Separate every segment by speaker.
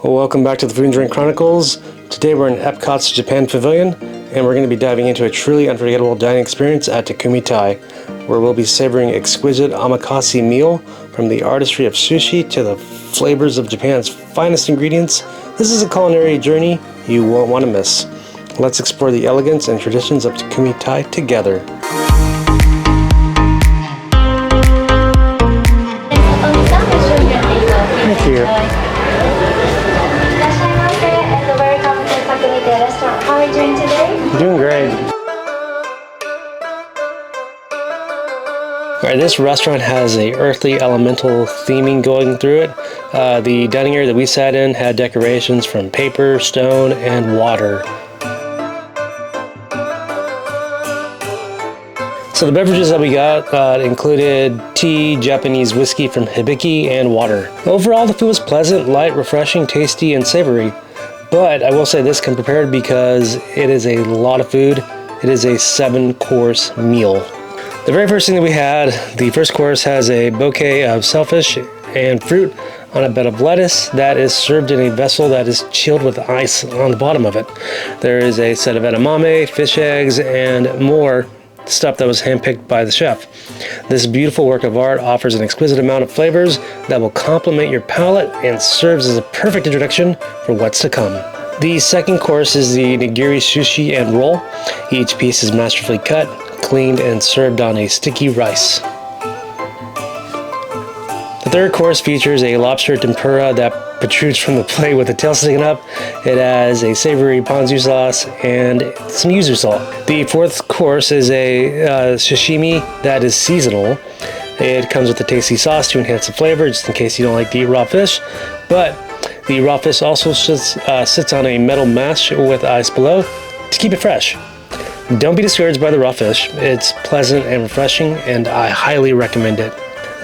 Speaker 1: Well, welcome back to the Food Drink Chronicles. Today we're in EPCOT's Japan Pavilion, and we're going to be diving into a truly unforgettable dining experience at Takumi-Tei, where we'll be savoring exquisite Omakase meal from the artistry of sushi to the flavors of Japan's finest ingredients. This is a culinary journey you won't want to miss. Let's explore the elegance and traditions of Takumi-Tei together. Thank you.
Speaker 2: How are you doing today?
Speaker 1: Doing great. Alright, this restaurant has a earthly elemental theming going through it. The dining area that we sat in had decorations from paper, stone, and water. So the beverages that we got included tea, Japanese whiskey from Hibiki, and water. Overall, the food was pleasant, light, refreshing, tasty, and savory. But I will say this, come prepared because it is a lot of food. It is a 7-course meal. The very first thing that we had, the first course has a bouquet of shellfish and fruit on a bed of lettuce that is served in a vessel that is chilled with ice on the bottom of it. There is a set of edamame, fish eggs, and more stuff that was handpicked by the chef. This beautiful work of art offers an exquisite amount of flavors that will complement your palate and serves as a perfect introduction for what's to come. The second course is the nigiri sushi and roll. Each piece is masterfully cut, cleaned, and served on a sticky rice. The third course features a lobster tempura that protrudes from the plate with the tail sticking up. It has a savory ponzu sauce and some yuzu salt. The fourth course is a sashimi that is seasonal. It comes with a tasty sauce to enhance the flavor, just in case you don't like to eat raw fish. But the raw fish also sits on a metal mash with ice below to keep it fresh. Don't be discouraged by the raw fish. It's pleasant and refreshing, and I highly recommend it.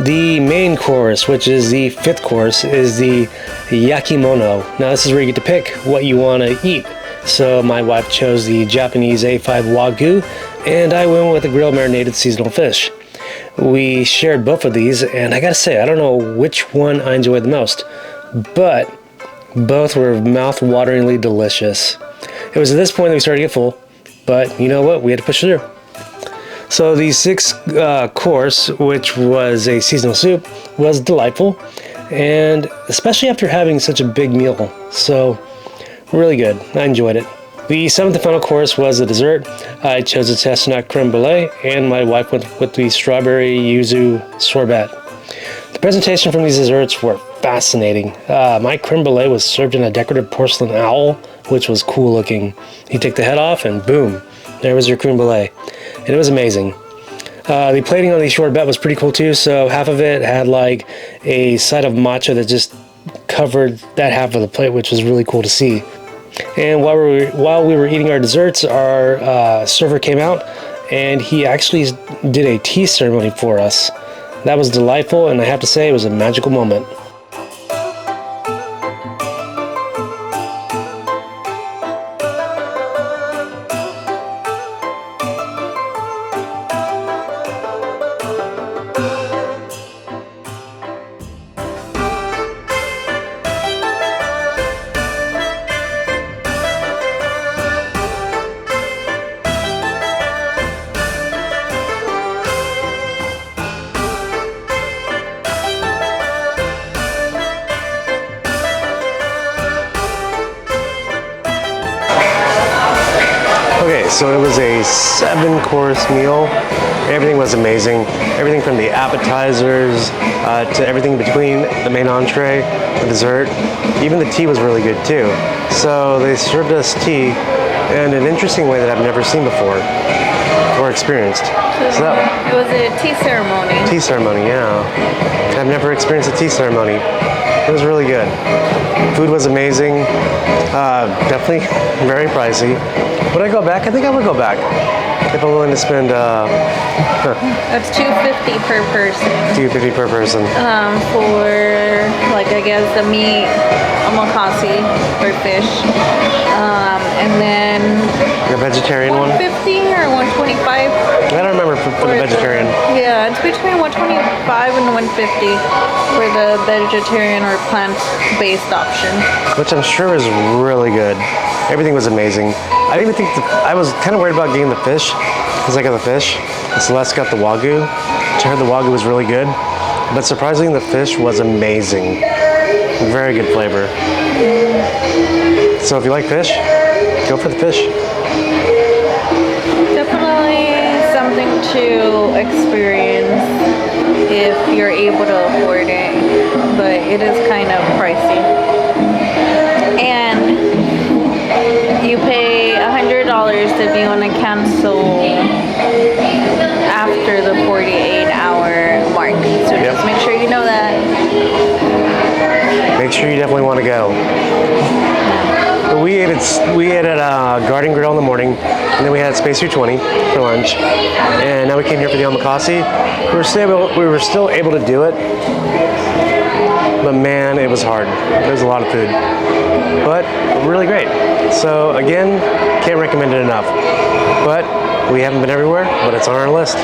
Speaker 1: The main course, which is the fifth course, is the yakimono. Now this is where you get to pick what you want to eat. So my wife chose the Japanese A5 Wagyu, and I went with the grilled marinated seasonal fish. We shared both of these, and I gotta say, I don't know which one I enjoyed the most, but both were mouth-wateringly delicious. It was at this point that we started to get full, but you know what? We had to push through. So the sixth course, which was a seasonal soup, was delightful, and especially after having such a big meal. So really good. I enjoyed it. The seventh and final course was a dessert. I chose a chestnut creme brulee, and my wife went with the strawberry yuzu sorbet. The presentation from these desserts were fascinating. My creme brulee was served in a decorative porcelain owl, which was cool looking. You take the head off, and boom, there was your creme brulee. And it was amazing. The plating on the sorbet was pretty cool too. So half of it had like a side of matcha that just covered that half of the plate, which was really cool to see. And while we were eating our desserts, our server came out and he actually did a tea ceremony for us. That was delightful, and I have to say it was a magical moment. Okay, so it was a 7-course meal. Everything was amazing. Everything from the appetizers to everything between the main entree, the dessert. Even the tea was really good too. So they served us tea in an interesting way that I've never seen before or experienced. So
Speaker 2: it was a tea ceremony.
Speaker 1: Tea ceremony, yeah. I've never experienced a tea ceremony. It was really good. Food was amazing. Definitely very pricey. Would I go back? I think I would go back. if I'm willing to spend
Speaker 2: That's $2.50 per person.
Speaker 1: $2.50 per person.
Speaker 2: For like I guess the meat, omakase or fish, and then
Speaker 1: The vegetarian one?
Speaker 2: $150 or $125.
Speaker 1: I don't remember for the vegetarian.
Speaker 2: Yeah, it's between $125 and $150 for the vegetarian or plant-based option.
Speaker 1: Which I'm sure is really good. Everything was amazing. I didn't even think I was kind of worried about getting the fish because I got the fish. And Celeste got the wagyu, which I heard the wagyu was really good. But surprisingly, the fish was amazing. Very good flavor. So if you like fish, go for the fish.
Speaker 2: Definitely something to experience if you're able to afford it, but it is kind of pricey. And you pay $100 if you want to cancel after the 48-hour mark. So just make sure you know that.
Speaker 1: Make sure you definitely want to go. But we ate at Garden Grill in the morning, and then we had Space 320 for lunch, and now we came here for the omakase. We were still able to do it, but man, it was hard. There's a lot of food, but really great. So again, can't recommend it enough. But we haven't been everywhere, but it's on our list.